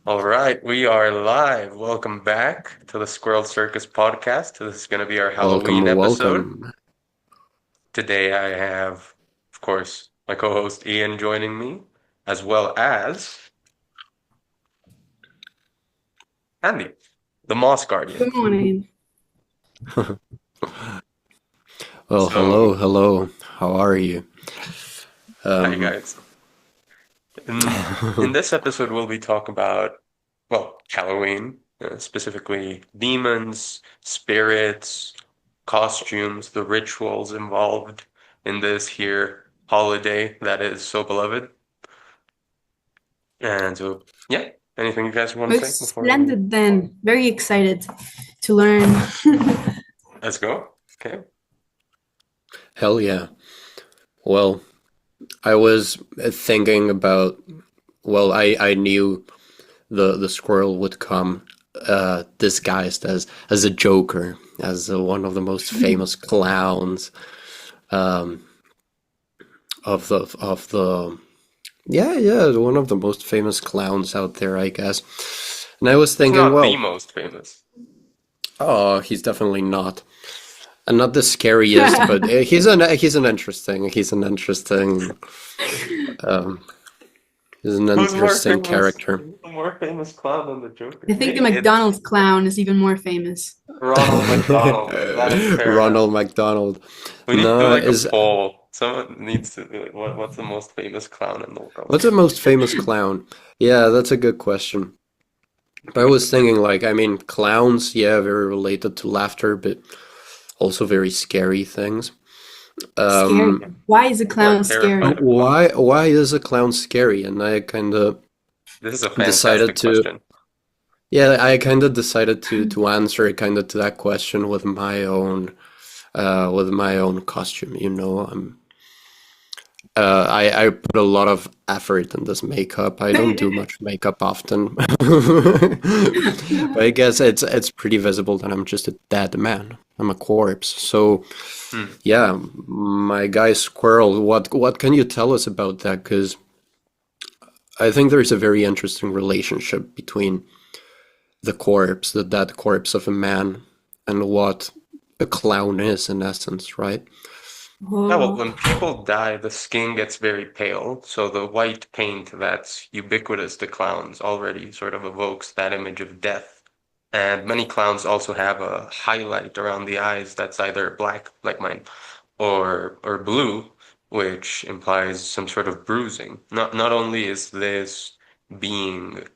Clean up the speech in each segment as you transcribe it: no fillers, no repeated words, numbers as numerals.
All right, we are live. Welcome back to the Squirrel Circus podcast. This is going to be our Halloween Welcome, episode. welcome. Today I have, of course, my co-host Ian joining me, as well as Andy, the Moss Guardian. Good morning. Well, hello, So, hello. How are you? hi Um, guys. In this episode, we'll be talking about, well, Halloween, specifically demons, spirits, costumes, the rituals involved in this here holiday that is so beloved. And so, yeah, anything you guys want to say It's before we splendid then. Very excited to learn. let's go? Okay. hell yeah. Well, I was thinking about, I knew the squirrel would come disguised as a joker, as one of the most famous clowns um, of the yeah, one of the most famous clowns out there, I guess. And I was He's thinking, not the well, most famous. oh, he's definitely not. And not the scariest, but um, he's an Who's more interesting famous? character. Who's the more famous clown than the Joker? I think the Maybe it's McDonald's clown is even more famous. Ronald McDonald. That is fair enough. Ronald McDonald. We need to do No, like a is poll. Someone needs to do it. What's the most famous clown in the world? what's the most famous clown? Yeah, that's a good question. But I was thinking, like, I mean, clowns, yeah, very related to laughter, but also very scary things. Scary. Um, Why is a People are clown terrified scary? of clowns. why is a clown scary? And I kind of This is a decided fantastic to question. Yeah, I kind of decided to answer kind of to that question with my own costume. I put a lot of effort in this makeup. I don't do much makeup often, but I guess it's pretty visible that I'm just a dead man. I'm a corpse. So Hmm. yeah, my guy Squirrel. What can you tell us about that? Because I think there's a very interesting relationship between the corpse, the dead corpse of a man, and what a clown is in essence, right? Yeah, well, Oh, when people die, the skin gets very pale, so the white paint that's ubiquitous to clowns already sort of evokes that image of death. And many clowns also have a highlight around the eyes that's either black, like mine, or blue, which implies some sort of bruising. Not only is this being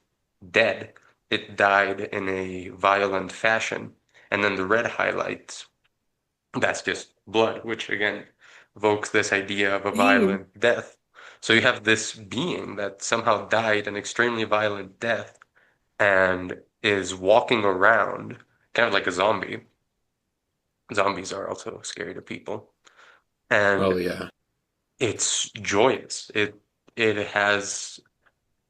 dead, it died in a violent fashion, and then the red highlights, that's just blood, which again evokes this idea of a damn. violent death. So you have this being that somehow died an extremely violent death and is walking around kind of like a zombie. Zombies are also scary to people. Oh And yeah. it's joyous. It has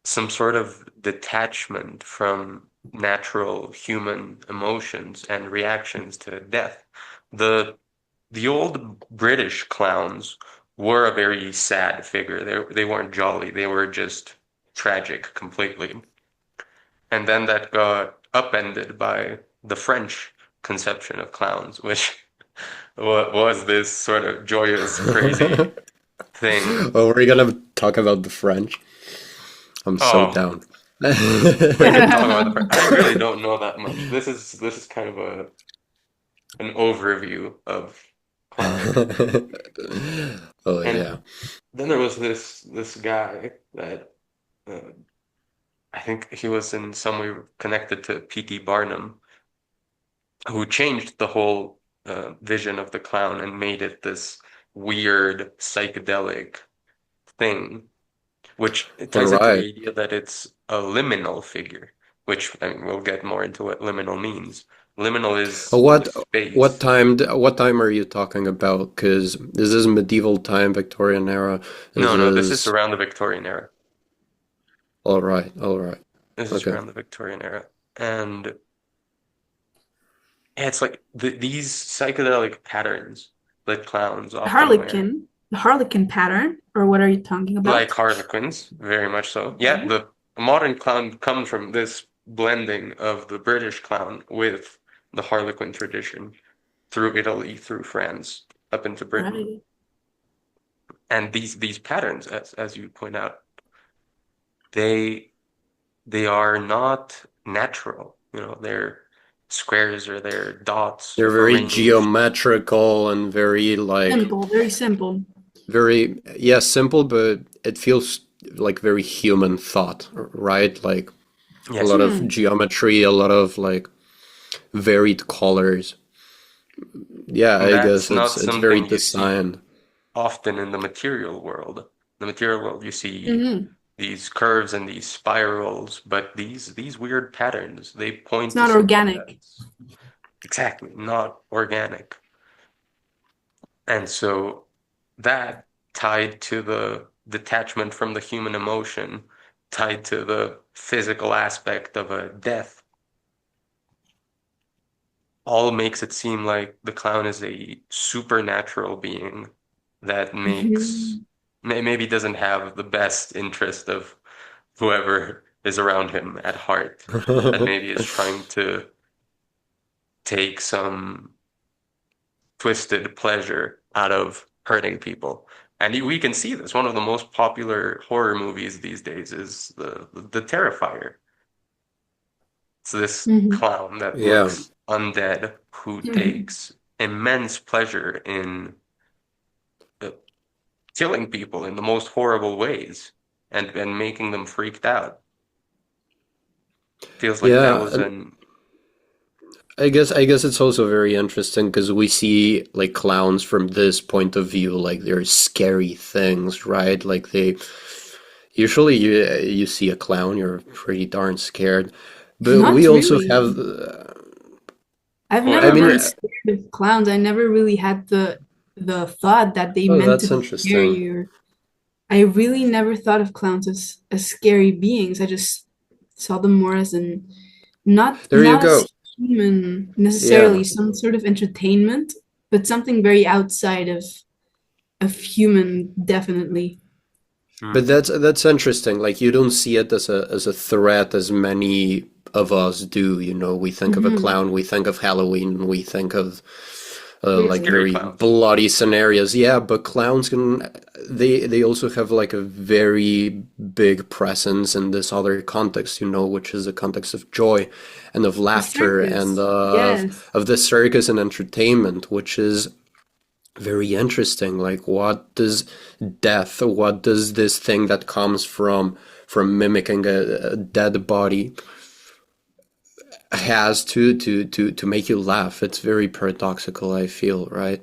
some sort of detachment from natural human emotions and reactions to death. The the old British clowns were a very sad figure. They weren't jolly. They were just tragic completely. And then that got upended by the French conception of clowns, which was this sort of joyous, crazy thing. Oh, we're gonna talk about the French. I'm so Oh, down. we can talk about the French. I really don't know that much. This is kind of a an overview of clowns. Oh And yeah. then there was this guy that uh, I think he was in some way connected to P.T. Barnum, who changed the whole vision of the clown and made it this weird psychedelic thing, which it All ties into the right. idea that it's a liminal figure, which I mean, we'll get more into what liminal means. Liminal Uh, is the What space. what time are you talking about? Because is this medieval time, Victorian era? Is No, this is this around the Victorian era. all right? All right. This is Okay. around the Victorian era. And yeah, it's like these psychedelic patterns that clowns often wear, The Harlequin pattern, or what are you talking like about? Harlequins, very much so. Yeah, the a modern clown comes from this blending of the British clown with the Harlequin tradition through Italy, through France, up into Britain. Right. And these patterns, as you point out, they they are not natural. You know, they're squares or they're dots They're very arranged. geometrical and very like Simple, very simple. very, yeah, simple, but it feels like very human thought, right? Like a Yes, lot of Hmm. geometry, a lot of like varied colors. Yeah, and I that's guess not it's very something you see designed. often in the material world. In the material world, you see Hmm. these curves and these spirals, but these weird patterns, they It's point to not something organic. that's exactly not organic. And so that tied to the detachment from the human emotion, tied to the physical aspect of a death, all makes it seem like the clown is a supernatural being that makes Mhm. maybe doesn't have the best interest of whoever is around him at heart, that maybe is trying to take some twisted pleasure out of hurting people. And we can see this. One of the most popular horror movies these days is the Terrifier. It's this Mhm. clown that Yeah. looks undead who Mhm. takes immense pleasure in uh, killing people in the most horrible ways and making them freaked out. Feels like that Yeah, was and an I guess it's also very interesting because we see like clowns from this point of view, like they're scary things, right? Like they usually you see a clown, you're pretty darn scared. But we Not also really. have, I've never been however, I mean, scared of clowns. I never really had the thought that they oh, meant to that's be interesting. scary, or I really never thought of clowns as scary beings. I just saw them more as an There you not as go. human Yeah. necessarily, some sort of entertainment, but something very outside of human, definitely. But hmm, that's interesting. Like you don't see it as a threat as many of us do. You know, we think of a Hmm. clown, we think of Halloween, we think of like Really. scary very clowns. bloody scenarios. Yeah, but clowns can they also have like a very big presence in this other context. You know, which is a context of joy and of The laughter and circus. Yes. of the circus and entertainment, which is very interesting. Like, what does death, what does this thing that comes from mimicking a dead body has to make you laugh? It's very paradoxical, I feel, right?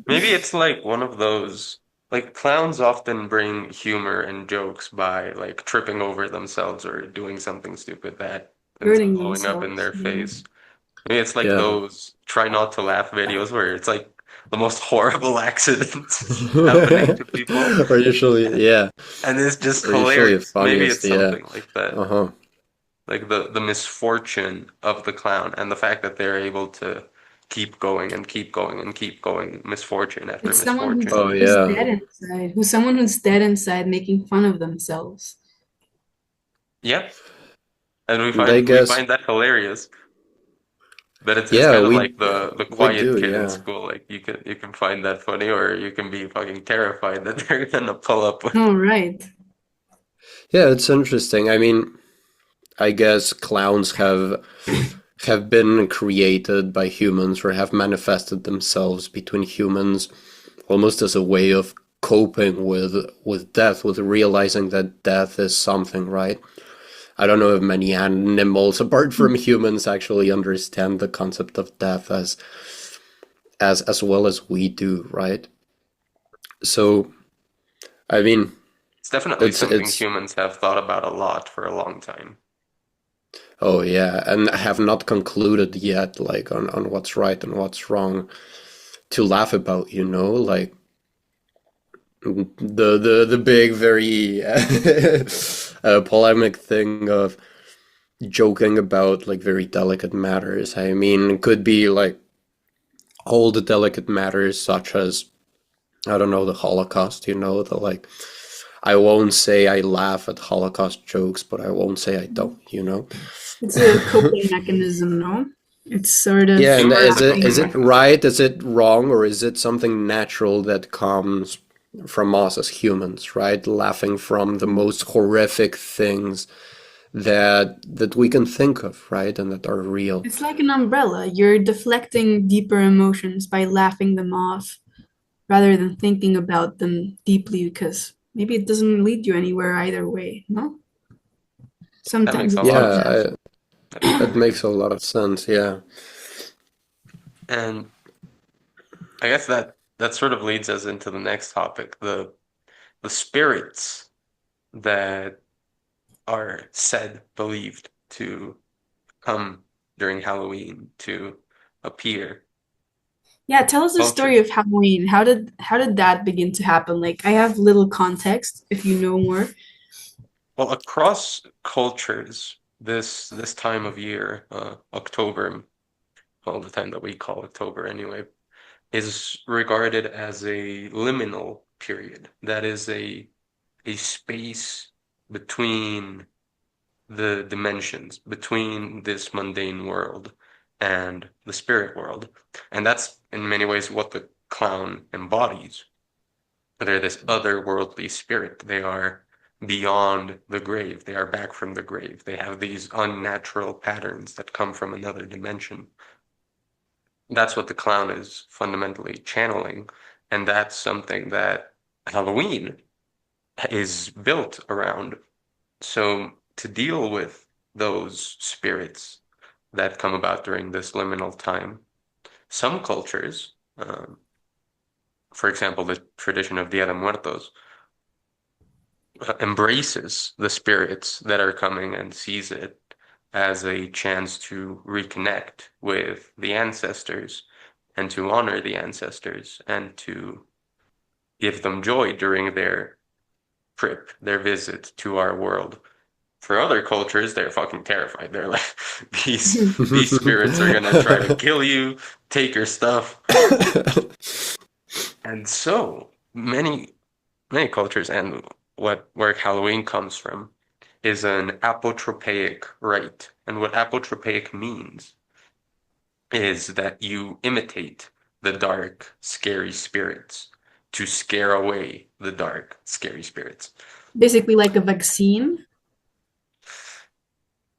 Maybe it's like one of those, like clowns often bring humor and jokes by like tripping over themselves or doing something stupid that ends up Hurting blowing up in themselves. their Yeah. face. Maybe it's like Yeah. those try not to laugh videos where it's like the most horrible accidents happening to people. Or usually, yeah, And it's just or usually the hilarious. Maybe funniest, it's yeah. something like that. Uh-huh. Like the misfortune of the clown and the fact that they're able to keep going and keep going and keep going, misfortune after It's someone misfortune. Oh who's yeah. dead inside, who's someone who's dead inside making fun of themselves. Yep. And And I we guess, find that hilarious. But it's yeah, kind of like the we quiet do, kid in yeah. school. Like you can find that funny, or you can be fucking terrified that they're gonna pull up with. Oh, right. Yeah, it's interesting. I mean, I guess clowns have been created by humans or have manifested themselves between humans almost as a way of coping with death, with realizing that death is something, right? I don't know if many animals apart from humans actually understand the concept of death as well as we do, right? So, I mean, It's definitely something it's humans have thought about a lot for a long time. oh yeah, and have not concluded yet, like on what's right and what's wrong to laugh about, you know, like the big very polemic thing of joking about like very delicate matters. I mean, it could be like all the delicate matters such as I don't know the Holocaust, you know, the like I won't say I laugh at Holocaust jokes, but I won't say I don't, you know? It's a coping mechanism, no? It's sort of Yeah, and Humor is a is coping reacting. it mechanism. right? Is it wrong? Or is it something natural that comes from us as humans, right? Laughing from the most horrific things that we can think of, right? And that are real. It's like an umbrella. You're deflecting deeper emotions by laughing them off rather than thinking about them deeply because maybe it doesn't lead you anywhere either way, no? That Sometimes makes a it's lot of Yeah, sense. that makes a lot of sense. Yeah. And I guess that sort of leads us into the next topic, the spirits that are said, believed to come during Halloween to appear. Yeah, tell us the story Cultures. of Halloween. How did that begin to happen? Like I have little context if you know more. Well, across cultures, this time of year, October, well, the time that we call October anyway, is regarded as a liminal period. That is a space between the dimensions, between this mundane world and the spirit world. And that's in many ways what the clown embodies. They're this otherworldly spirit. They are beyond the grave. They are back from the grave. They have these unnatural patterns that come from another dimension. That's what the clown is fundamentally channeling. And that's something that Halloween is built around. So to deal with those spirits that come about during this liminal time, some cultures, for example, the tradition of Dia de Muertos, embraces the spirits that are coming and sees it as a chance to reconnect with the ancestors and to honor the ancestors and to give them joy during their trip, their visit to our world. For other cultures, they're fucking terrified. They're like, these spirits are gonna try to kill you, take your stuff. And so many cultures, and where Halloween comes from is an apotropaic rite. And what apotropaic means is that you imitate the dark, scary spirits to scare away the dark, scary spirits. Basically like a vaccine.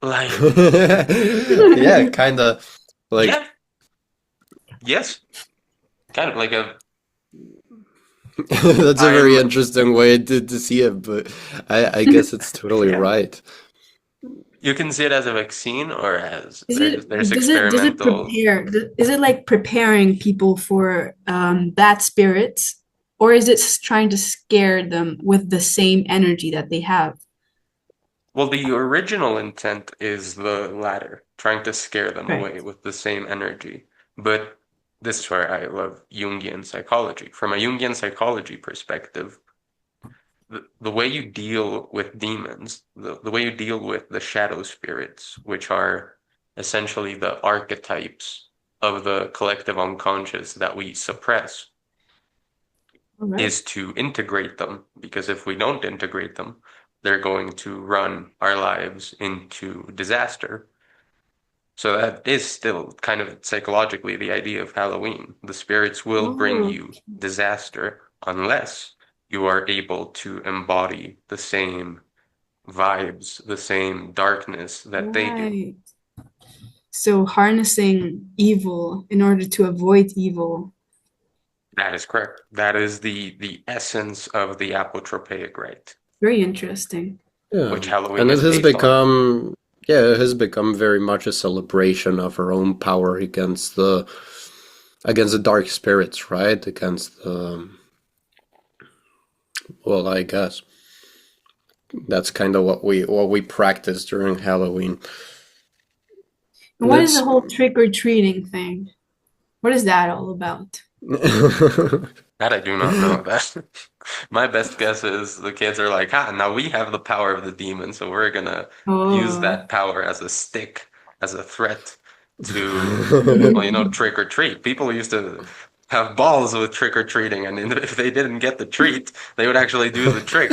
Like, Yeah, kind of like yeah, yes, kind of like a that's a very I'm interesting way to see it, but I guess it's totally yeah. right. You can see it as a vaccine or as Is it there's does it experimental. prepare is it like preparing people for bad spirits or is it trying to scare them with the same energy that they have? Well, the original intent is the latter, trying to scare them Right. away with the same energy. But this is where I love Jungian psychology. From a Jungian psychology perspective, the way you deal with demons, the way you deal with the shadow spirits, which are essentially the archetypes of the collective unconscious that we suppress, All right. is to integrate them. Because if we don't integrate them, they're going to run our lives into disaster. So that is still kind of psychologically the idea of Halloween. The spirits will bring Oh, you disaster unless you are able to embody the same vibes, the same darkness that they do. right. So harnessing evil in order to avoid evil. That is correct. That is the essence of the apotropaic rite, Very interesting. Yeah, which Halloween and it is has based on. become, yeah, it has become very much a celebration of our own power against the dark spirits, right? Against the, well, I guess that's kind of what we practice during Halloween. And And what is the it's whole trick or treating thing? What is that all about? That I do not know. That my best guess is the kids are like, ah, now we have the power of the demon, so we're gonna use Oh. that power as a stick, as a threat to, well, trick or treat. People used to have balls with trick or treating, and if they didn't get the treat, they would actually do the trick,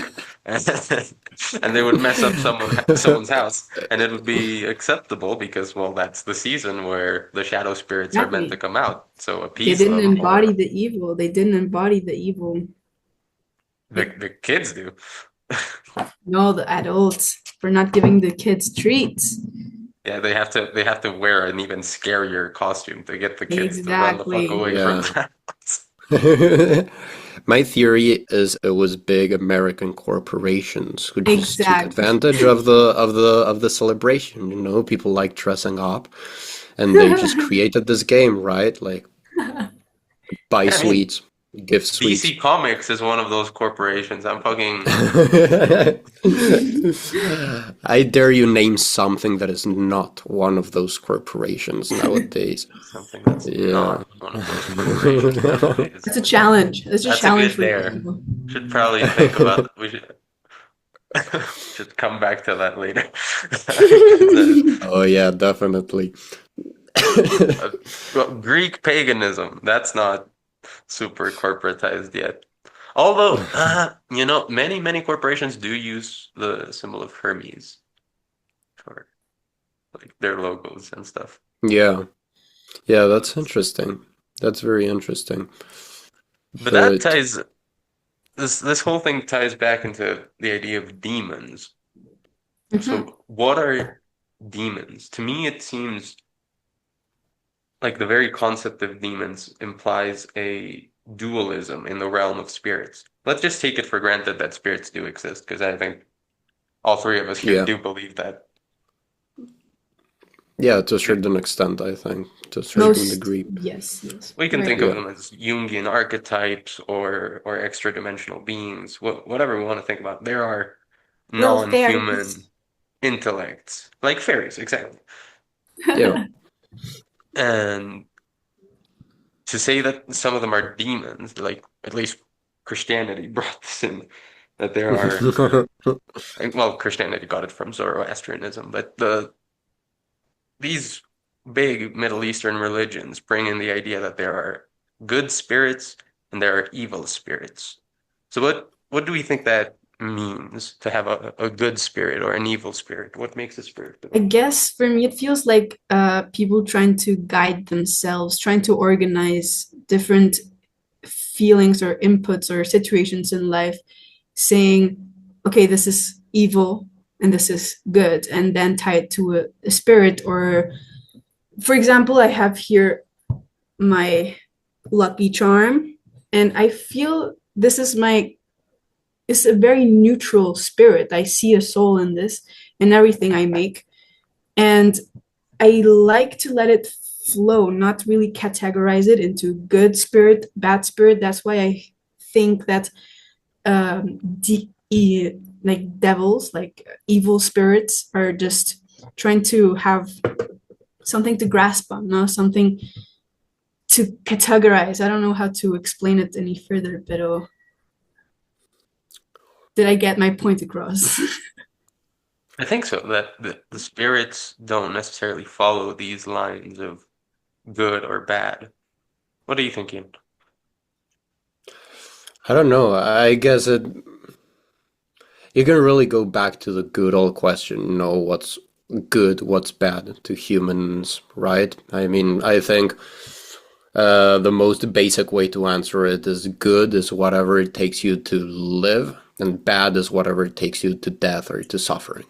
and they would mess up someone's house, and it would be acceptable because, well, that's the season where the shadow spirits are meant to Exactly. come out. So They appease didn't them, embody or the evil. They didn't embody the evil. Like, the kids do. no, the adults for not giving the kids treats. Yeah, they have to wear an even scarier costume to get the kids to run the fuck Exactly. away from Yeah. that. My theory is it was big American corporations who just took Exactly. advantage of the celebration. People like dressing up, and they just created this game, right? Like buy Yeah, I mean, sweets, give sweets. DC Comics is one of those corporations. I'm fucking I dare you name something that is not one of those corporations nowadays. something that's Yeah. not one of those corporations nowadays. That's a challenge. That's a That's a challenge good for you dare. people. Should probably think about we should should come back to that later. 'Cause, Oh yeah, definitely. uh, well, Greek paganism, that's not super corporatized yet. Although, many corporations do use the symbol of Hermes for like their logos and stuff. Yeah. Yeah, that's interesting. That's very interesting. But that But ties this whole thing ties back into the idea of demons. Mhm. So, what are demons? To me, it seems like the very concept of demons implies a dualism in the realm of spirits. Let's just take it for granted that spirits do exist, because I think all three of us here yeah. do believe that. Yeah, to a certain extent, I think. To a certain Most, degree. yes, yes. We can Right. think of Yeah. them as Jungian archetypes or extra dimensional beings, whatever we want to think about. There are Little fairies. non-human intellects, like fairies, exactly. Yeah. And to say that some of them are demons, like at least Christianity brought this in, that there are, well, Christianity got it from Zoroastrianism, but these big Middle Eastern religions bring in the idea that there are good spirits and there are evil spirits. So what do we think that means to have a good spirit or an evil spirit? What makes a spirit I good? guess for me, it feels like people trying to guide themselves, trying to organize different feelings or inputs or situations in life, saying, okay, this is evil and this is good, and then tie it to a spirit. Or, for example, I have here my lucky charm, and I feel this is my it's a very neutral spirit. I see a soul in this and everything I make. And I like to let it flow, not really categorize it into good spirit, bad spirit. That's why I think that like devils, like evil spirits, are just trying to have something to grasp on, no, something to categorize. I don't know how to explain it any further, but did I get my point across? I think so, that the spirits don't necessarily follow these lines of good or bad. What are you thinking? I don't know. I guess you can really go back to the good old question, what's good, what's bad to humans, right? I mean, I think the most basic way to answer it is good is whatever it takes you to live, and bad is whatever it takes you to death or to suffering.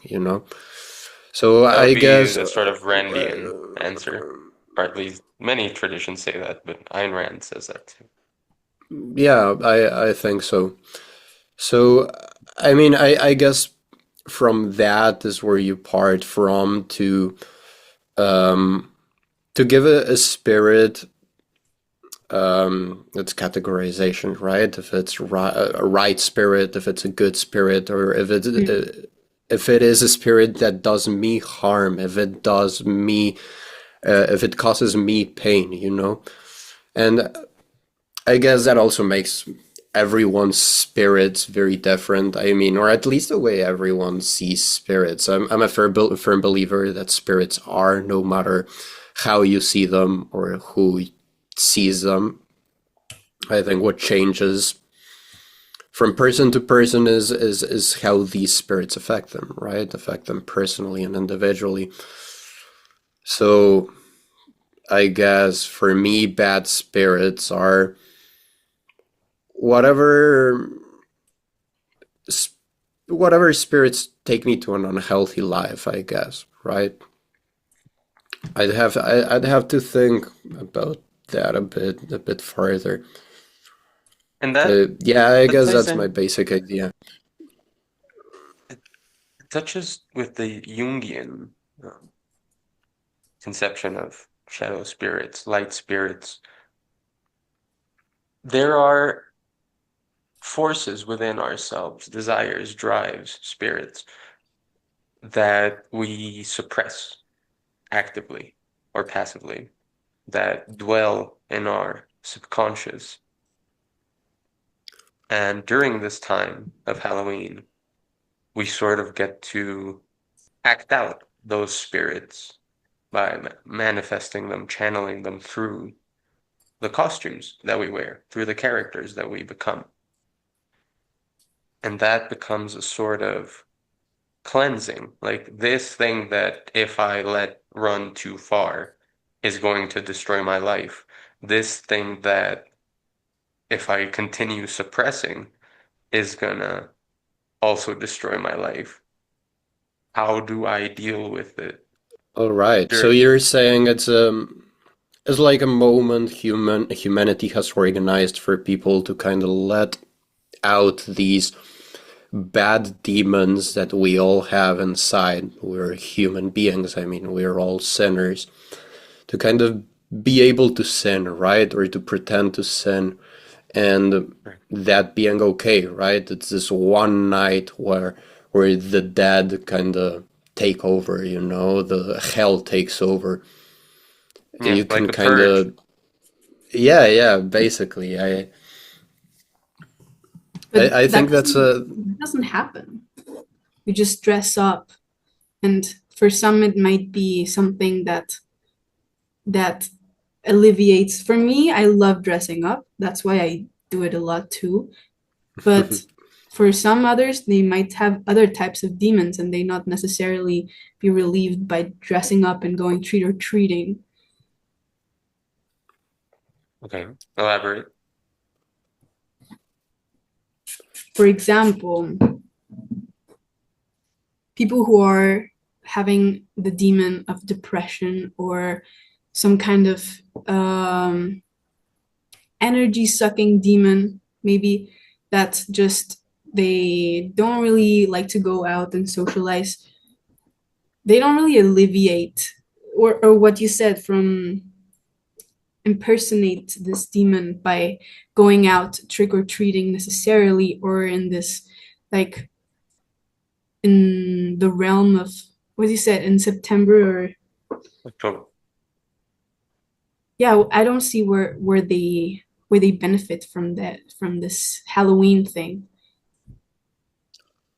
So That would I be guess, the sort of Randian answer. Or at least many traditions say that, but Ayn Rand says that too. yeah, I think so. So, I mean, I guess from that is where you part from um, to give a spirit its categorization, right? If it's a right spirit, if it's a good spirit, or if it is a spirit that does me harm, if it causes me pain. And I guess that also makes everyone's spirits very different. I mean, or at least the way everyone sees spirits. I'm a firm believer that spirits are, no matter how you see them or who sees them. I think what changes from person to person is how these spirits affect them, right? Affect them personally and individually. So I guess for me, bad spirits are whatever whatever spirits take me to an unhealthy life, I guess, right? I'd have to think about that a bit further. And that Yeah, I that guess ties that's my in, basic idea. it touches with the Jungian um, conception of shadow spirits, light spirits. There are forces within ourselves, desires, drives, spirits that we suppress actively or passively, that dwell in our subconscious. And during this time of Halloween, we sort of get to act out those spirits by manifesting them, channeling them through the costumes that we wear, through the characters that we become. And that becomes a sort of cleansing. Like this thing that if I let run too far is going to destroy my life. This thing that if I continue suppressing is gonna also destroy my life. How do I deal with it? All right. So Dur you're saying it's like a moment humanity has organized for people to kind of let out these bad demons that we all have inside. We're human beings. I mean, we're all sinners. To kind of be able to sin, right? Or to pretend to sin, and that being okay, right? It's this one night where the dead kind of take over, you know, the hell takes over. yeah, You like can a kind purge. of, yeah, yeah, basically. But I think that's a that doesn't happen. We just dress up, and for some it might be something that alleviates. For me, I love dressing up. That's why I do it a lot too. But for some others, they might have other types of demons and they not necessarily be relieved by dressing up and going trick or treating. Okay, elaborate. For example, people who are having the demon of depression or some kind of um, energy sucking demon, maybe that just they don't really like to go out and socialize. They don't really alleviate, or what you said, from impersonate this demon by going out trick or treating necessarily, or in this, like, in the realm of what you said in September, or So yeah, I don't see where they benefit from that, from this Halloween thing.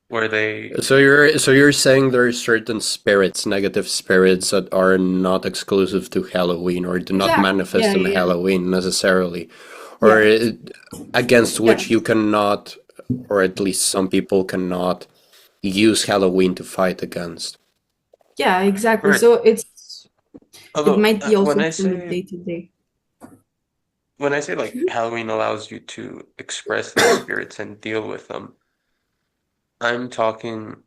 where they, so you're saying there are certain spirits, negative spirits that are not exclusive to Halloween or do not Exactly. manifest Yeah, in yeah, Halloween necessarily, or yeah, against yeah, which you cannot, or at least some people cannot use Halloween to fight against. yeah, exactly. right. So it Although might be also from the day to day. when I say like Halloween allows you to express these spirits and deal with them, I'm talking,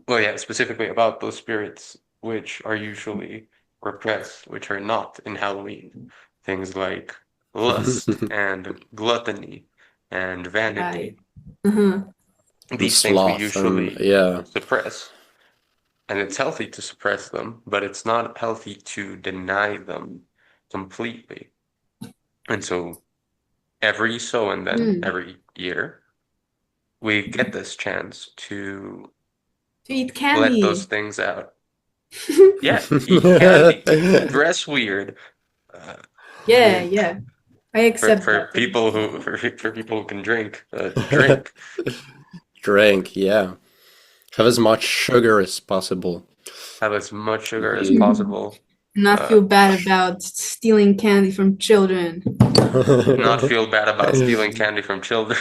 well, yeah, specifically about those spirits which are usually repressed, which are not in Halloween. Things like lust and gluttony and Right. vanity. Uh-huh. And These things we sloth, and usually yeah. suppress. And it's healthy to suppress them, but it's not healthy to deny them completely. And so every so and then, Mm. every year, we get this chance to To eat let those candy. things out. Yeah, eat candy, dress weird. Uh, I Yeah, mean, yeah. I for accept for that. people who for people who can drink, drink. Drink, yeah. Have as much sugar as possible. Have as much sugar as You, possible. Not feel bad about stealing candy from children. not feel bad about stealing candy from children.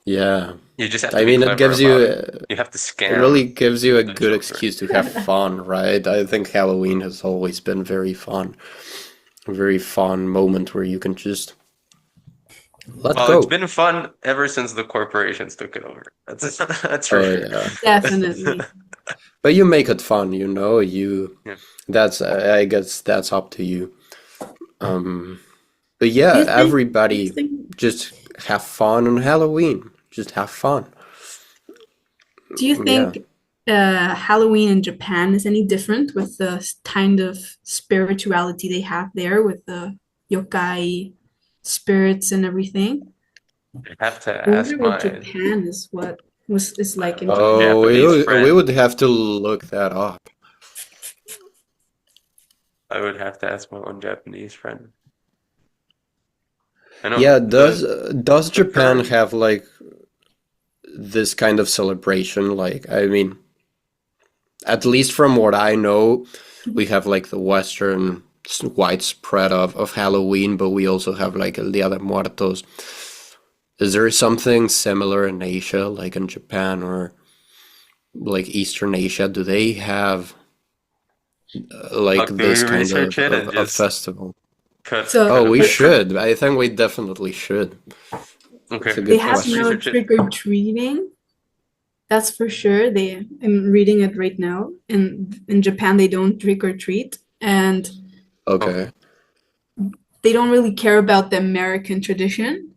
Yeah. You just have to I be mean, it clever gives you, about it. it You have to really scam gives you a the good children. excuse to have fun, right? I think Halloween has always been very fun. A very fun moment where you can just let Well, it's go. been fun ever since the corporations took it over. That's for Oh sure. yeah. Definitely. But you make it fun, you know, you Yeah. that's I guess that's up to you. Um but Do yeah, you think do you everybody think just have fun on Halloween. Just have fun. do you Yeah. think Halloween in Japan is any different with the kind of spirituality they have there with the yokai spirits and everything? I have to I wonder ask what my Japan is my like in one Japan. Oh, Japanese we friend. would have to look that up. I would have to ask my one Japanese friend. I know Yeah, does the Japan current. have like this kind of celebration? Like, I mean, at least from what I know, we have like the Western widespread of Halloween, but we also have like El Dia de Muertos. Is there something similar in Asia, like in Japan or like Eastern Asia? Do they have like Look, do we this kind research it and of just festival? So Oh, cut a we picture? should. I think we definitely should. It's Okay, a they good have let's no question. research it. trick or treating. That's for sure. I'm reading it right now. In Japan, they don't trick or treat, and Oh, Okay. they don't really care about the American tradition.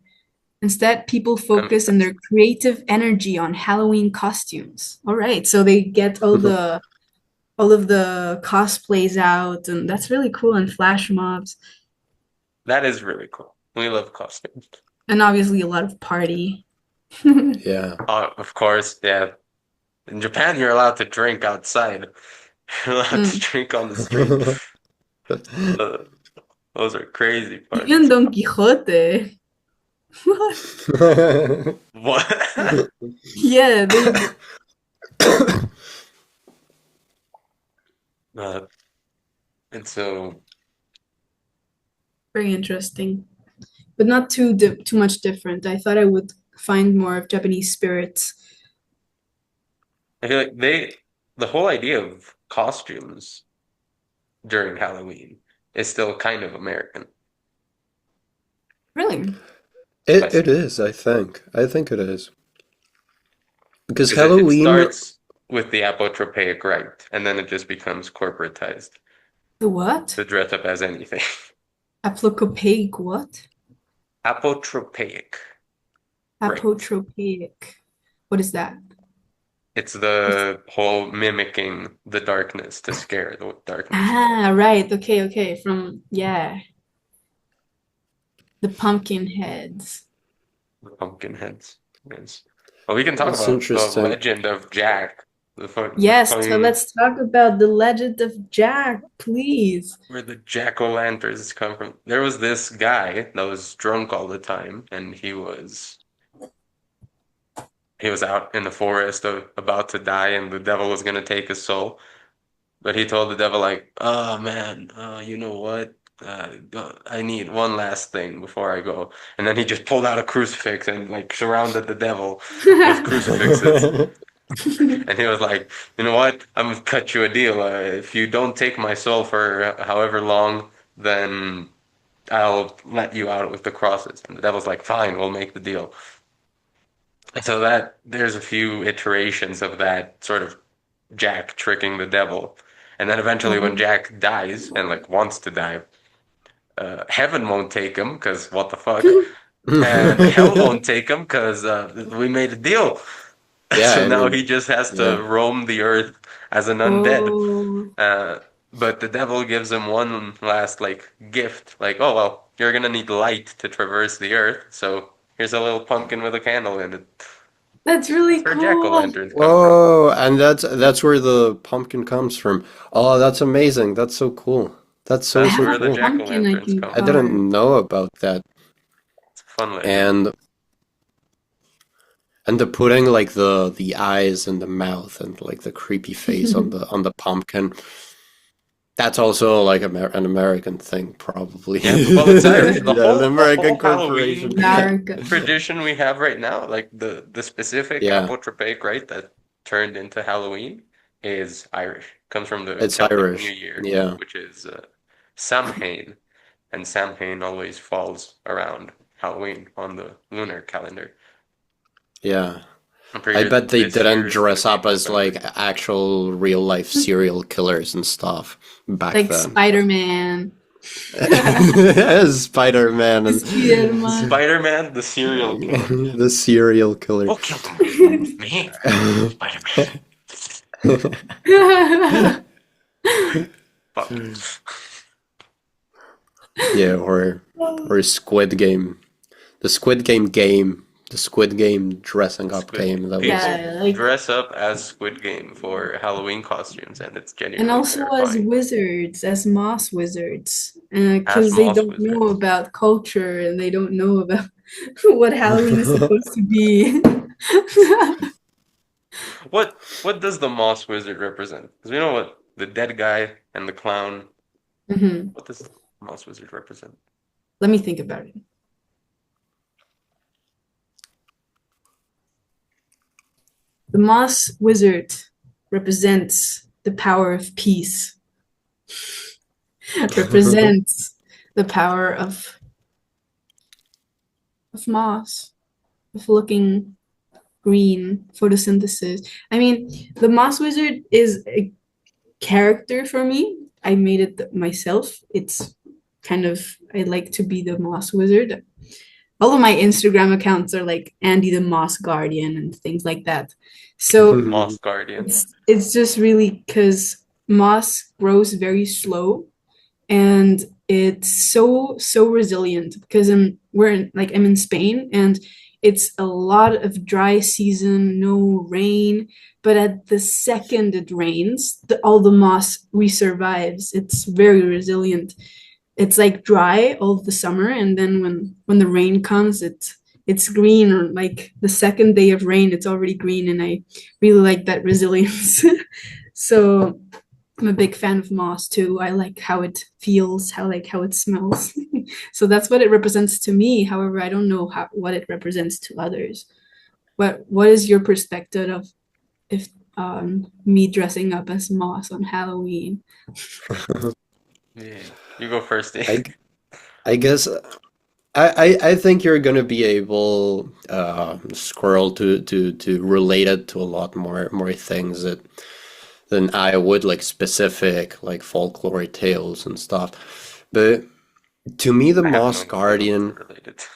Instead, people that makes focus in sense. their creative energy on Halloween costumes. All right, so they get all of the cosplays out, and that's really cool, and flash mobs, That is really cool. We love costumes. and obviously a lot of party. Yeah. Of course, yeah. In Japan, you're allowed to drink outside. You're allowed to Mm. drink on the street. Uh, those are crazy Even parties. Don Quixote. What? What? Yeah, they Uh, and so very interesting, but not too much different. I thought I would find more of Japanese spirits. I feel like the whole idea of costumes during Halloween is still kind of American, Really? if I It say. is, I think. I think it is. Because Because it Halloween, starts with the apotropaic rite, and then it just becomes corporatized The what? to dress up as anything. Apocopaic what? Apotropaic rite. Apotropaic. What is that? It's the whole mimicking the darkness to scare the darkness. Ah, right. Okay, okay. From, yeah, the pumpkin heads. The pumpkin heads. Yes. Well, we can talk it's about the interesting. legend of Jack, the Yes, so funny let's talk about the legend of Jack, please. where the jack-o'-lanterns come from. There was this guy that was drunk all the time, and he was out in the forest about to die, and the devil was gonna take his soul. But he told the devil like, "Oh man, you know what? I need one last thing before I go." And then he just pulled out a crucifix and like surrounded the devil with crucifixes. And he was like, "You know what? I'm gonna cut you a deal. If you don't take my soul for however long, then I'll let you out with the crosses." And the devil's like, "Fine, we'll make the deal." And so that there's a few iterations of that sort of Jack tricking the devil. And then eventually when Oh. Jack dies and like wants to die, heaven won't take him because what the fuck? And hell won't take him because we made a deal. Yeah, So I now mean, he just has yeah. to roam the earth as an undead. Oh, Uh, but the devil gives him one last like gift, like, oh well, you're gonna need light to traverse the earth, so here's a little pumpkin with a candle in it. that's That's really where cool. jack-o'-lanterns come from. Whoa, and that's where the pumpkin comes from. Oh, that's amazing. That's so cool. That's so I That's so have where the a cool. pumpkin I jack-o'-lanterns can come I from. carve. didn't know about that. It's a fun legend. And the putting like the eyes and the mouth and like the creepy face on the pumpkin. That's also like an American thing, probably. Yeah, well, it's Irish. The Yeah, an whole American Halloween corporation. America. tradition we have right now, like the specific Yeah, apotropaic rite that turned into Halloween, is Irish. Comes from the it's Celtic New Irish. Year, Yeah, which is Samhain, and Samhain always falls around Halloween on the lunar calendar. yeah. I'm pretty I sure bet they this year didn't is going to dress be up as like November. actual real life serial killers and stuff back Like then. Spider-Man. Spider-Man and Spider-Man. Spider-Man, the serial killer. the serial killer. Who killed him? Me, Spider-Man. Fuck. Yeah, or Squid Game. The Squid Game dressing up Squid Game. game that was People Yeah, like, dress up as Squid Game for Halloween costumes, and it's and genuinely also as terrifying. wizards, as moss wizards, As because they Moss don't know Wizards. about culture and they don't know about what Halloween is supposed to be. What does the Moss Wizard represent? Because we know what the dead guy and the clown. Mhm. What does the Moss Wizard represent? Let me think about it. The moss wizard represents the power of peace, represents the power of moss, of looking green, photosynthesis. I mean, the moss wizard is a character for me. I made it myself. It's kind of, I like to be the moss wizard. All of my Instagram accounts are like Andy the Moss Guardian and things like that. So Moss Guardian. it's just really because moss grows very slow and it's so resilient because I'm in Spain and it's a lot of dry season, no rain, but at the second it rains, all the moss resurvives. It's very resilient. It's like dry all of the summer, and then when the rain comes, it's green. Or like the second day of rain, it's already green, and I really like that resilience. So I'm a big fan of moss too. I like how it feels, how it smells. So that's what it represents to me. However, I don't know what it represents to others. What is your perspective of if me dressing up as moss on Halloween? Yeah. You go first, I Dave. I guess I think you're gonna be able, Squirrel, to relate it to a lot more things than I would, like specific like folklore tales and stuff. But to me, the I have Moss no tales to Guardian. relate it.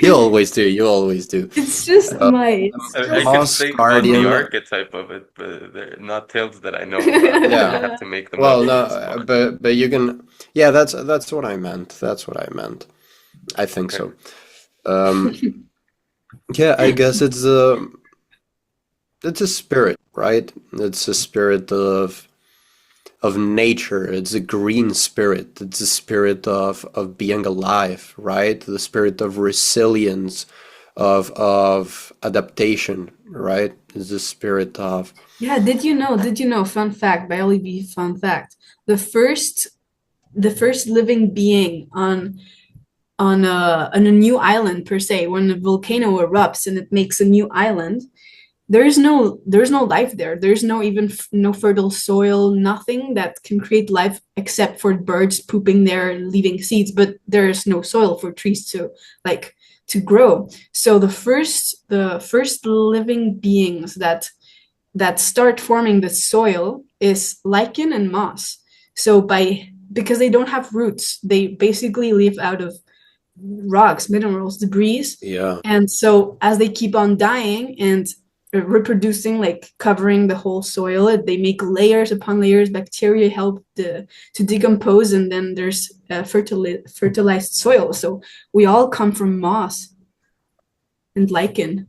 You always do. You always do. It's it's The I can just Moss think about the Guardian. archetype of it, but they're not tales that I know about. I'm gonna Yeah. have to make them Well, up no, on the spot. but you can. Yeah, that's what I meant. That's what I meant. I think Okay. so. Um, yeah, I guess it's a spirit, right? It's a spirit of nature. It's a green spirit. It's a spirit of being alive, right? The spirit of resilience, of adaptation, right? It's the spirit of Yeah, did you know, fun fact, biology fun fact, the first the first living being on a new island per se, when a volcano erupts and it makes a new island, there's no life there. There's no even no fertile soil, nothing that can create life except for birds pooping there and leaving seeds, but there's no soil for trees to like to grow. So the first living beings that start forming the soil is lichen and moss. So because they don't have roots, they basically live out of rocks, minerals, debris. yeah. And so as they keep on dying and reproducing, like covering the whole soil, they make layers upon layers. Bacteria help to decompose, and then there's fertilized soil. So we all come from moss and lichen.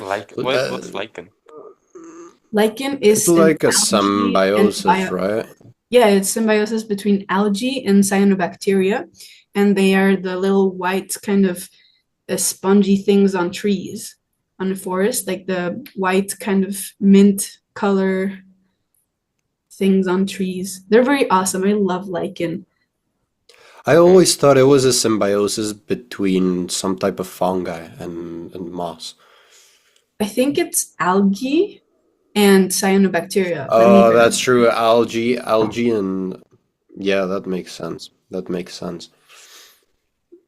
Like what's Uh, lichen? Lichen it's is an like a algae and symbiosis, right? yeah, it's symbiosis between algae and cyanobacteria, and they are the little white kind of spongy things on trees, on the forest, like the white kind of mint color things on trees. They're very awesome. I love lichen. I Hmm. always thought it was a symbiosis between some type of fungi and moss. I think it's algae and cyanobacteria. Let me Oh, that's verify. true. Algae, and yeah, that makes sense. That makes sense.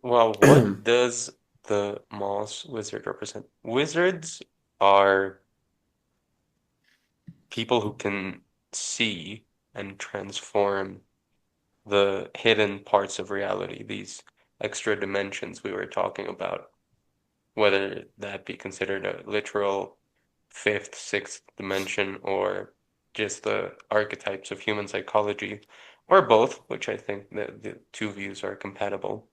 Well, what does the Moss Wizard represent? Wizards are people who can see and transform the hidden parts of reality, these extra dimensions we were talking about, whether that be considered a literal fifth, sixth dimension, or just the archetypes of human psychology, or both, which I think the two views are compatible.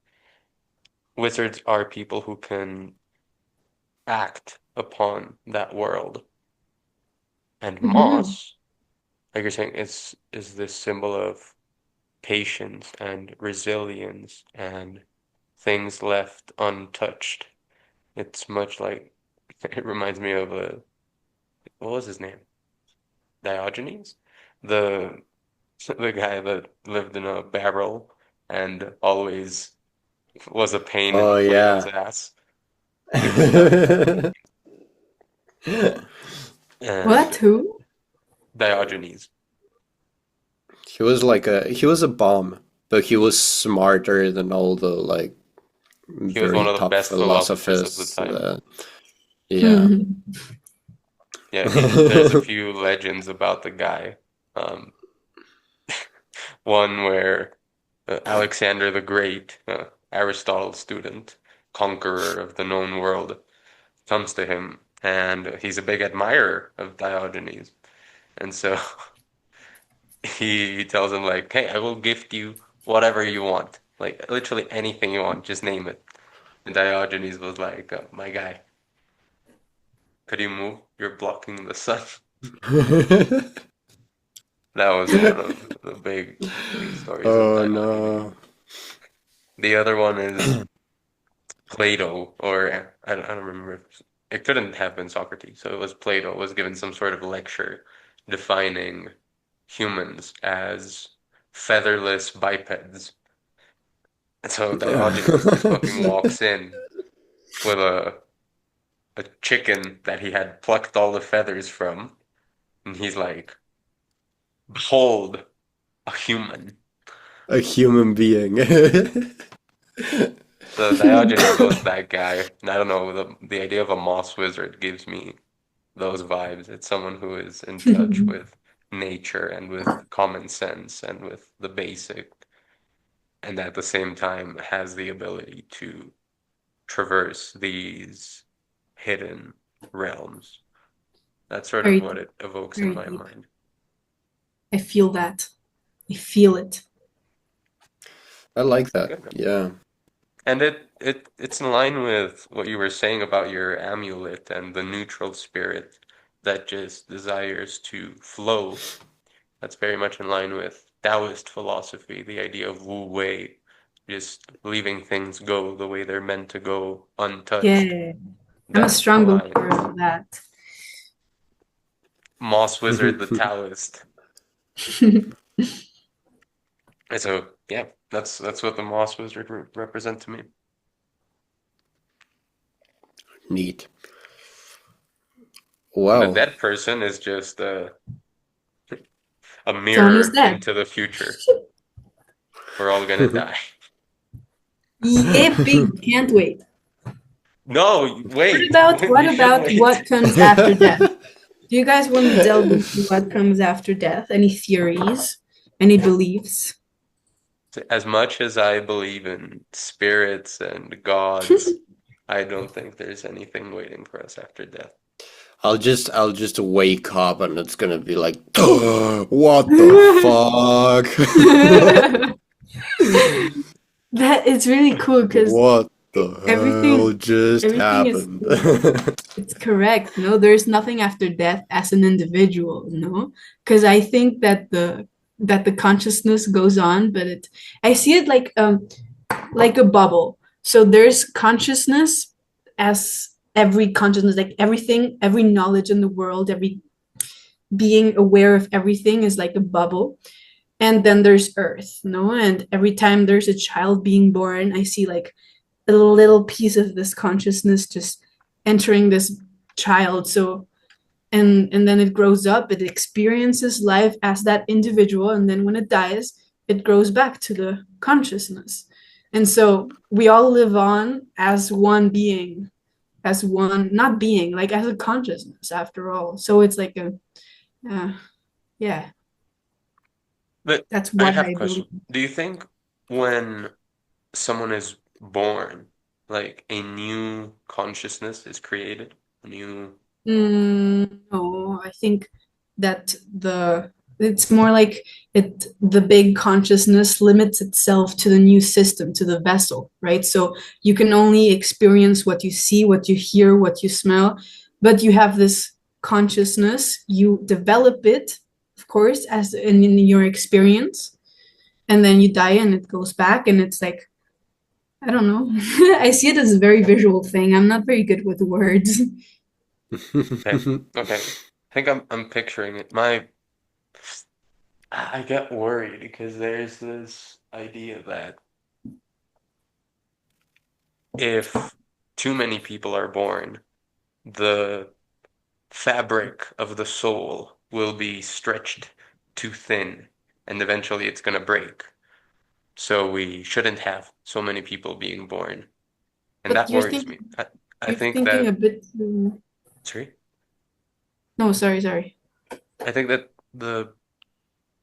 Wizards are people who can act upon that world. And Hmm. moss, like you're saying, is this symbol of patience and resilience and things left untouched. It's much like it reminds me of what was his name? Diogenes? The the guy that lived in a barrel and always was a pain in Oh Plato's yeah. ass. He was Diogenes. What? And Who? Diogenes. He was a bomb, but he was smarter than all the like He was one very of the top best philosophers of the philosophists. time. Yeah. Hmm. Yeah, there's a few legends about the guy. Um, One where Alexander the Great, Aristotle's student, conqueror of the known world, comes to him, and he's a big admirer of Diogenes. And so he tells him, like, hey, I will gift you whatever you want. Like, literally anything you want, just name it. And Diogenes was like, my guy, could you move? You're blocking the sun. That was one of the big stories of Oh Diogenes. no. The other one is Plato, or I don't remember. It couldn't have been Socrates, so it was Plato was given some sort of lecture defining humans as featherless bipeds. And so Diogenes just fucking walks in with a chicken that he had plucked all the feathers from, and he's like, "Behold, a human." A human being. So Diogenes was that guy. And I don't know, the idea of a moss wizard gives me those vibes. It's someone who is in touch with nature and with common sense and with the basic, and at the same time has the ability to traverse these hidden realms. That's sort of Very what deep. it evokes in Very my deep. mind. I feel that. I feel it. I like that. Good. Yeah. And it's in line with what you were saying about your amulet and the neutral spirit that just desires to flow. That's very much in line with Taoist philosophy, the idea of Wu Wei, just leaving things go the way they're meant to go, untouched. Yeah. I'm a That strong believer aligns. of that. Moss Wizard, the Taoist. And so, yeah, that's what the Moss Wizard represent to me. Neat. And the Well, dead person is just a Someone who's mirror dead. into the future. We're all gonna die. Yippee! Can't wait. No, What wait. about what You should about wait. what comes after death? Do you guys want to delve into what comes after death? Any theories? Any beliefs? As much as I believe in spirits and gods, I don't think there's anything waiting for us after death. I'll just wake up and it's gonna be like, what the fuck? That it's really cool because What the hell everything just everything is happened? it's correct. No, there's nothing after death as an individual, no? Because I think that the consciousness goes on, but it I see it like a bubble. So there's consciousness as every consciousness, like everything, every knowledge in the world, every being aware of everything is like a bubble. And then there's Earth, no? And every time there's a child being born, I see like a little piece of this consciousness just entering this child. So and then it grows up, it experiences life as that individual, and then when it dies, it grows back to the consciousness. And so we all live on as one being, as one, not being, like as a consciousness after all. So it's like a yeah, But that's I what have a I believe. question. Do you think when someone is born, like a new consciousness is created? A new, No, I think that the it's more like the big consciousness limits itself to the new system, to the vessel, right? So you can only experience what you see, what you hear, what you smell, but you have this consciousness, you develop it, of course, as in your experience, and then you die and it goes back, and it's like, I don't know. I see it as a very visual thing. I'm not very good with words. okay, okay. I think I'm picturing it. I get worried because there's this idea that if too many people are born, the fabric of the soul will be stretched too thin, and eventually it's gonna break. So we shouldn't have so many people being born. And But that worries me. I you're think thinking a that, bit sorry, no, sorry. I think that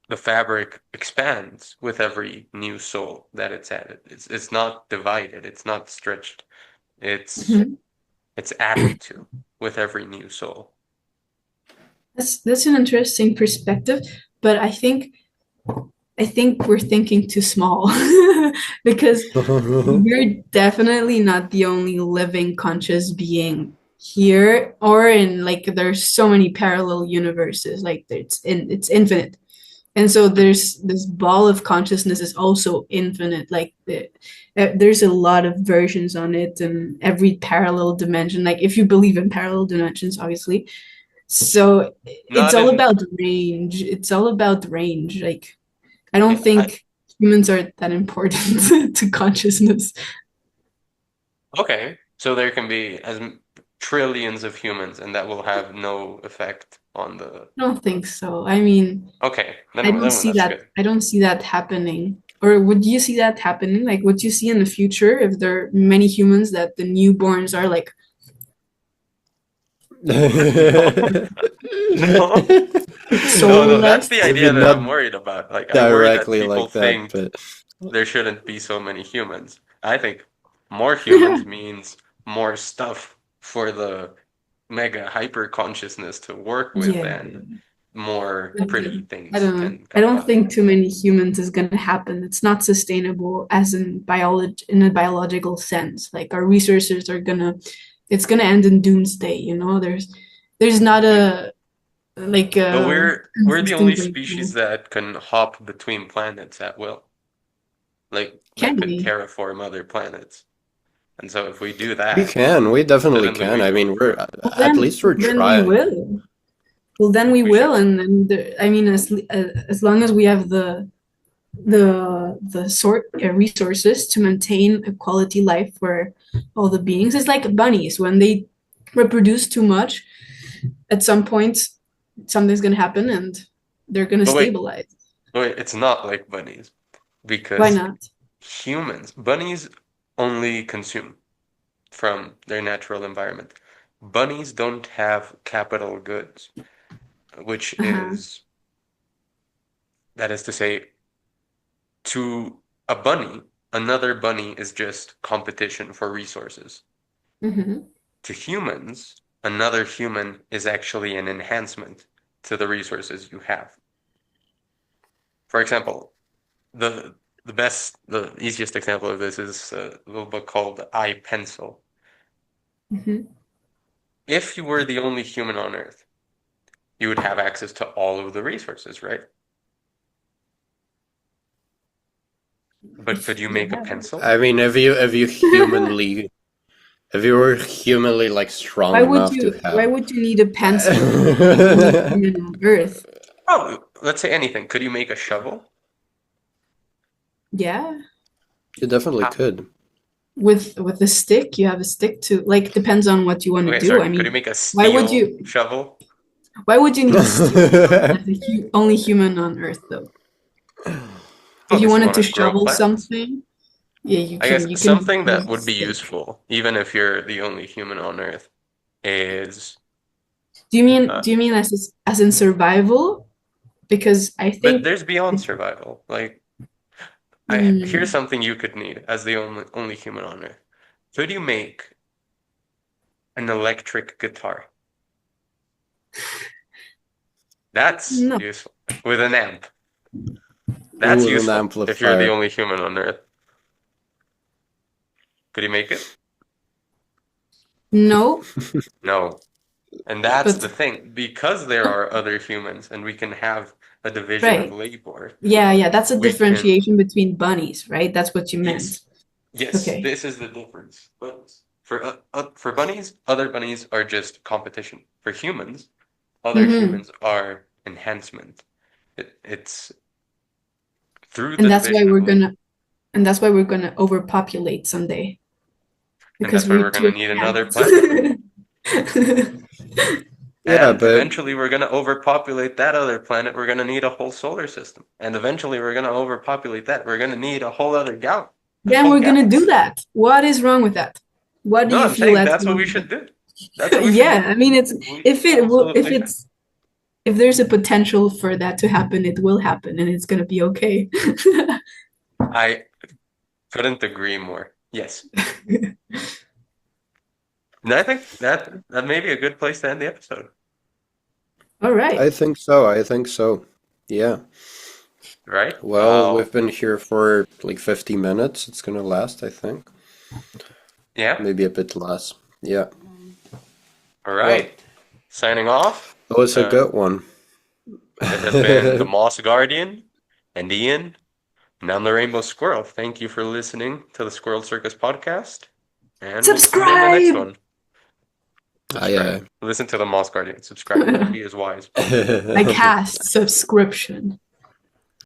the fabric expands with every new soul that it's added. It's not divided, it's not stretched. It's Mhm. it's added to with every new soul. That's an interesting perspective, but I think we're thinking too small because we're definitely not the only living conscious being here or in, like, there's so many parallel universes, like it's infinite. And so Mhm. there's this ball of consciousness is also infinite. Like there's a lot of versions on it, and every parallel dimension. Like if you believe in parallel dimensions, obviously. So it's Not all in, about range. It's all about range. Like I don't yeah, think humans are that important to consciousness. okay. So there can be trillions of humans, and that will have no effect on the. I don't think so. I mean, Okay, I don't then see that's that. good. I don't see that happening. Or would you see that happening? Like, would you see in the future if there are many humans that the newborns are like No, no, no. That's soulless? the Maybe idea that not I'm worried about. Like, I worry that directly people like that, think but there shouldn't be so many humans. I think more humans means more stuff for the mega hyper consciousness to work with, Yeah, and more but pretty I things don't know. can I come don't by. think too many humans is gonna happen. It's not sustainable as in biology in a biological sense. Like our resources are gonna, it's gonna end in doomsday. There's not Yeah. a like But a we're the only consistent species ratio. that can hop between planets at will, like that Can could we? terraform other planets. And so if we do we that, can. We definitely suddenly can. I mean, we're Well, at least we're then we trying. will. Well, then we we will, should. and then I mean, as long as we have the sort resources to maintain a quality life for all the beings. It's like bunnies when they reproduce too much. At some point, something's gonna happen, and they're gonna But stabilize. wait, it's not like bunnies Why because not? bunnies only consume from their natural environment. Bunnies don't have capital goods, which Uh-huh. that is to say, to a bunny, another bunny is just competition for resources. Hmm. To humans, another human is actually an enhancement to the resources you have. For example, the easiest example of this is a little book called I, Pencil. Hmm. If you were the only human on Earth, you would have access to all of the resources, right? But could you make a Yeah. pencil? I mean, if you humanly If you were humanly like strong Why would enough to you why have. would you need a pencil if you're the only human on Earth? Oh, let's say anything. Could you make a shovel? Yeah. You definitely How? could. With a stick, you have a stick to like depends on what you want to Okay, do. I sorry. Could you mean, make a why would steel you shovel? why would you need steel as the only human on Earth though? If you Unless you wanted want to to grow shovel plants. something, yeah, I guess you can do something it that with a would be stick. useful, even if you're the only human on Earth, is uh, Do you mean as in survival? Because I but think there's beyond it, survival. Like here's hmm, something you could need as the only human on Earth. Could you make an electric guitar? That's no, useful. With an amp. That's With an useful if you're the amplifier. only human on Earth. Could you make it? no, No. And that's but the thing. Because there are other humans and we can have a division of right. labor, Yeah, yeah, that's a we can. differentiation between bunnies, right? That's what you meant. Yes. Yes, Okay. this is the difference. But for bunnies, other bunnies are just competition. For humans, other Hmm. humans are enhancement. It's through And the that's why division of labor. and that's why we're gonna overpopulate someday And because that's why we're we're too gonna need another planet. advanced. Yeah, And but eventually we're gonna overpopulate that other planet. We're gonna need a whole solar system. And eventually we're gonna overpopulate that. We're gonna need a whole other Then whole we're gonna do galaxy. that. What is wrong with that? What do No, you I'm feel saying that's that's what wrong we with should do. That's that? what we should Yeah, do. I mean it's We if it will if absolutely should. it's if there's a potential for that to happen, it will happen and it's gonna be okay. I couldn't agree more. Yes. And I think that may be a good place to end the episode, All right. I think so. I think so. Yeah. right? Well, we've been here for like 50 minutes. It's gonna last, I think. Yeah. Maybe a bit less. Yeah. All Well, right. Signing off. that was a Uh, good one. this has been the Moss Guardian and Ian, and I'm the Rainbow Squirrel. Thank you for listening to the Squirrel Circus podcast, and we'll see you in the next Subscribe! one. Aye, Subscribe. Listen to the Moss Guardian. Subscribe. Don't be as wise. I aye. cast subscription.